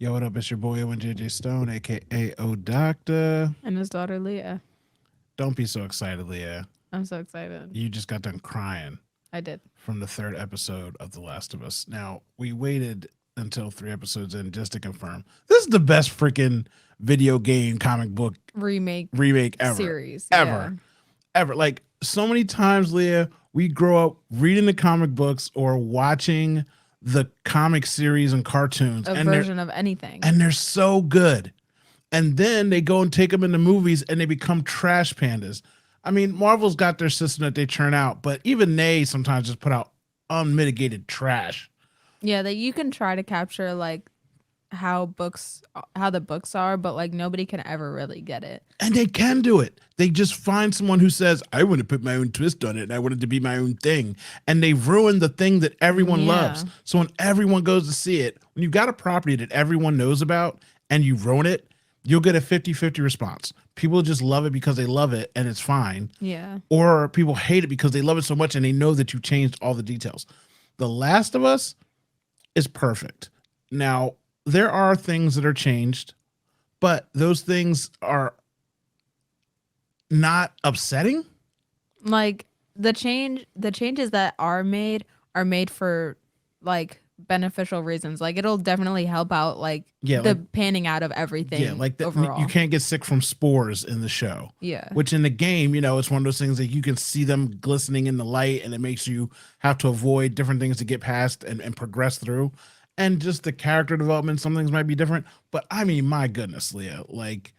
Yo, what up? It's your boy Owen JJ Stone, aka O Doctor. And his daughter Leah. Don't be so excited, Leah. I'm so excited. You just got done crying I did. from the third episode of The Last of Us. Now, we waited until 3 episodes in just to confirm. This is the best freaking video game comic book Remake ever. series. Ever. Ever. Like, so many times, Leah, we grow up reading the comic books or watching the comic series and cartoons. A version of anything. And they're so good. And then they go and take them into movies and they become trash pandas. I mean, Marvel's got their system that they churn out, but even they sometimes just put out unmitigated trash. Yeah, that you can try to capture like how the books are, but like nobody can ever really get it. And they can do it. They just find someone who says, I want to put my own twist on it and I want it to be my own thing. And they've ruined the thing that everyone loves. So when everyone goes to see it, when you've got a property that everyone knows about and you ruin it, you'll get a 50-50 response. People just love it because they love it and it's fine. Yeah. Or people hate it because they love it so much and they know that you changed all the details. The Last of Us is perfect. Now, there are things that are changed, but those things are not upsetting. Like the changes that are made for like beneficial reasons. Like it'll definitely help out like the panning out of everything. Yeah, like overall. You can't get sick from spores in the show. Yeah. Which in the game, it's one of those things that you can see them glistening in the light and it makes you have to avoid different things to get past and progress through. And just the character development, some things might be different. But I mean, my goodness, Leah, like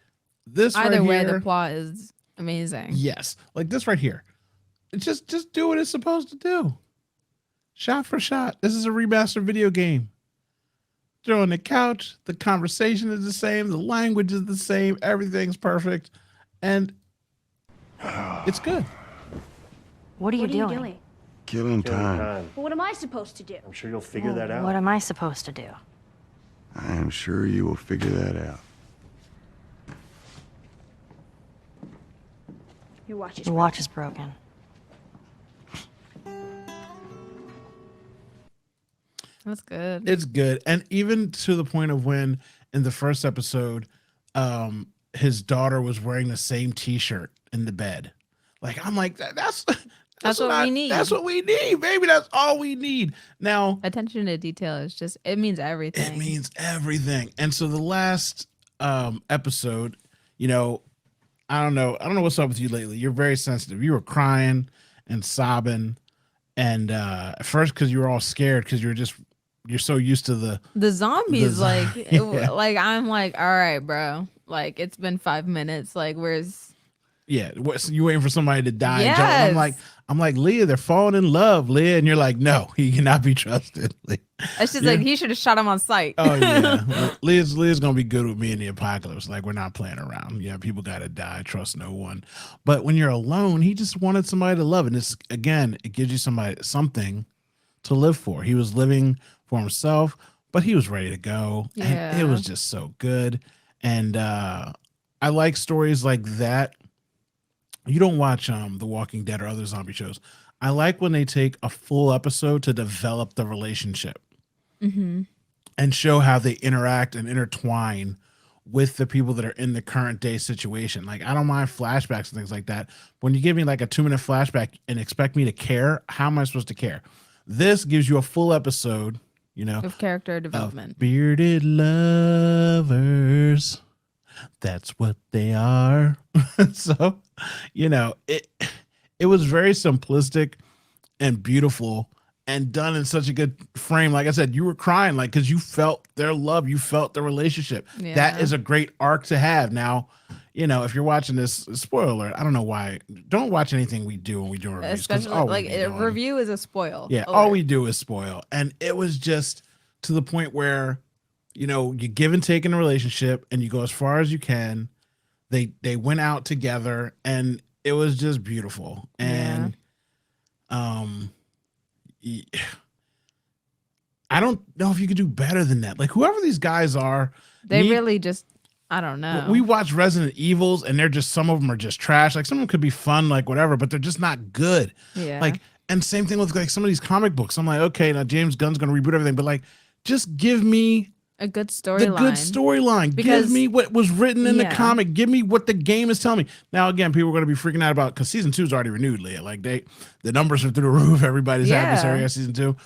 this either right way, here, the plot is amazing. Yes. Like this right here. Just do what it's supposed to do. Shot for shot. This is a remastered video game. They're on the couch. The conversation is the same. The language is the same. Everything's perfect. And it's good. What are you doing? Killing time. But what am I supposed to do? I'm sure you'll figure that out. What am I supposed to do? I am sure you will figure that out. Your watch is The watch is broken. That's good. It's good. And even to the point of when in the first episode, his daughter was wearing the same t-shirt in the bed. Like, I'm like, that's what we need. That's what we need, baby. That's all we need. Now, attention to detail is just, it means everything. It means everything. And so the last episode, I don't know what's up with you lately. You're very sensitive. You were crying and sobbing. And at first, because you were all scared because you're so used to the zombies. Yeah. Like I'm like, all right, bro. Like it's been 5 minutes. Like where's you waiting for somebody to die? Yes. And I'm like, Leah, they're falling in love, Leah. And you're like, no, he cannot be trusted. It's just like he should have shot him on sight. Oh yeah. Leah's gonna be good with me in the apocalypse. Like we're not playing around. Yeah, people gotta die. Trust no one. But when you're alone, he just wanted somebody to love. And it gives you something to live for. He was living for himself, but he was ready to go. Yeah. And it was just so good. And I like stories like that. You don't watch The Walking Dead or other zombie shows. I like when they take a full episode to develop the relationship and show how they interact and intertwine with the people that are in the current day situation. Like, I don't mind flashbacks and things like that. When you give me like a 2-minute flashback and expect me to care, how am I supposed to care? This gives you a full episode, of character development. Of bearded lovers. That's what they are. So, it was very simplistic and beautiful and done in such a good frame. Like I said, you were crying, like, because you felt their love, you felt the relationship. Yeah. That is a great arc to have. Now, if you're watching this, spoiler alert, I don't know why. Don't watch anything we do when we do reviews. Especially like a review is a spoil. Yeah, all we do is spoil. And it was just to the point where, you give and take in a relationship and you go as far as you can. They went out together and it was just beautiful. And I don't know if you could do better than that. Like whoever these guys are, they really just, I don't know. We watch Resident Evils and they're just, some of them are just trash. Like some of them could be fun, like whatever, but they're just not good. Yeah. Like, and same thing with like some of these comic books. I'm like, okay, now James Gunn's going to reboot everything, but like, just give me A good The storyline. good storyline. Give Because- me what was written in the Yeah. comic. Give me what the game is telling me. Now, again, people are going to be freaking out about because season 2 is already renewed, Leah. Like the numbers are through the roof. Everybody's adversary Yeah. at season 2.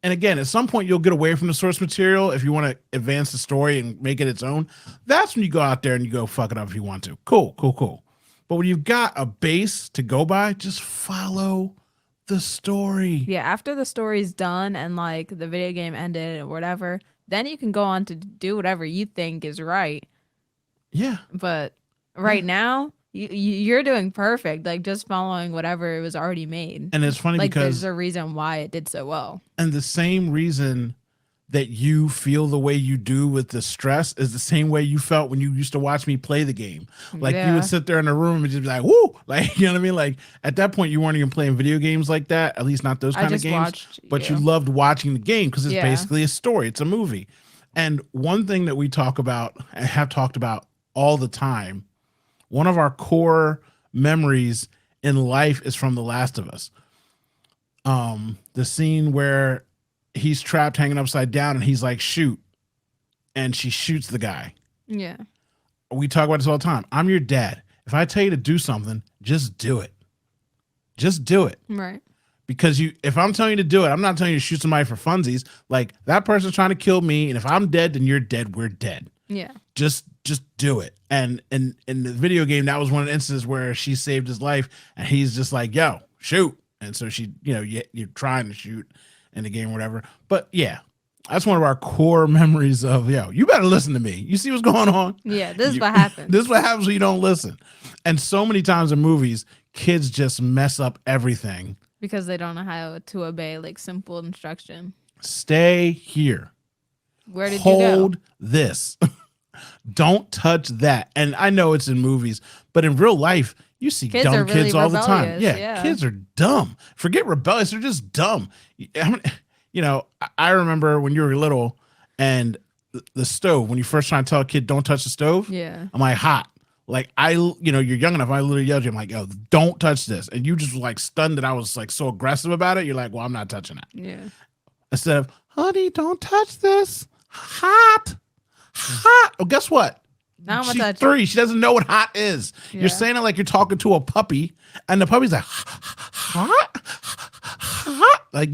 And again, at some point, you'll get away from the source material if you want to advance the story and make it its own. That's when you go out there and you go fuck it up if you want to. Cool. But when you've got a base to go by, just follow the story. Yeah, after the story's done and like the video game ended or whatever, then you can go on to do whatever you think is right. Yeah. But right now, you're doing perfect. Like just following whatever was already made. And it's funny Like because there's a reason why it did so well. and the same reason that you feel the way you do with the stress is the same way you felt when you used to watch me play the game. Like you Yeah. would sit there in the room and just be like, woo, like, you know what I mean? Like at that point, you weren't even playing video games like that, at least not those I kind of just games. watched But you. you loved watching the game because it's Yeah. basically a story. It's a movie. And one thing that we talk about and have talked about all the time, one of our core memories in life is from The Last of Us. The scene where he's trapped hanging upside down and he's like, shoot. And she shoots the guy. Yeah. We talk about this all the time. I'm your dad. If I tell you to do something, just do it. Just do it. Right. Because if I'm telling you to do it, I'm not telling you to shoot somebody for funsies. Like that person's trying to kill me. And if I'm dead, then you're dead. We're dead. Yeah. Just do it. And in the video game, that was one of the instances where she saved his life and he's just like, yo, shoot. And so she, you're trying to shoot in the game or whatever. But yeah, that's one of our core memories of, you better listen to me. You see what's going on? Yeah. This is what happens. This is what happens when you don't listen. And so many times in movies, kids just mess up everything. Because they don't know how to obey like simple instruction. Stay here. Where did you Hold go? this. Don't touch that. And I know it's in movies, but in real life, you see Kids dumb are really kids all the time. rebellious, Yeah, yeah. kids are dumb. Forget rebellious, they're just dumb. I remember when you were little and the stove, when you first try to tell a kid don't touch the stove, Yeah. I'm like, hot. Like you're young enough. I literally yelled at you. I'm like, yo, don't touch this. And you just were like stunned that I was like so aggressive about it. You're like, well, I'm not touching that. Yeah. Instead of, honey, don't touch this. Hot. Well, guess what? Now I'm She's gonna touch 3. She doesn't know what hot is. Yeah. You're saying it like you're talking to a puppy, and the puppy's like, hot? Hot? Like,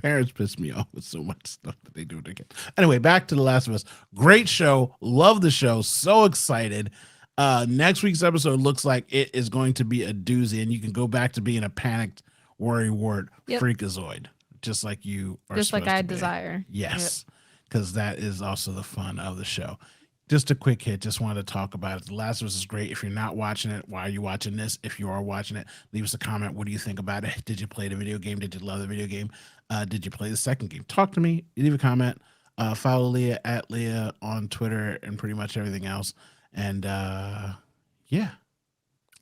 parents piss me off with so much stuff that they do to their kids. Anyway, back to The Last of Us. Great show. Love the show. So excited. Next week's episode looks like it is going to be a doozy, and you can go back to being a panicked worrywart Yep. freakazoid, just like you are Just like supposed I to be. desire. Yes, because that is also the fun of the show. Just a quick hit. Just wanted to talk about it. The Last of Us is great. If you're not watching it, why are you watching this? If you are watching it, leave us a comment. What do you think about it? Did you play the video game? Did you love the video game? Did you play the second game? Talk to me. Leave a comment. Follow Leah at Leah on Twitter and pretty much everything else. And yeah,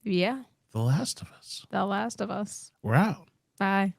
Yeah. The Last of Us. The Last of Us. We're out. Bye.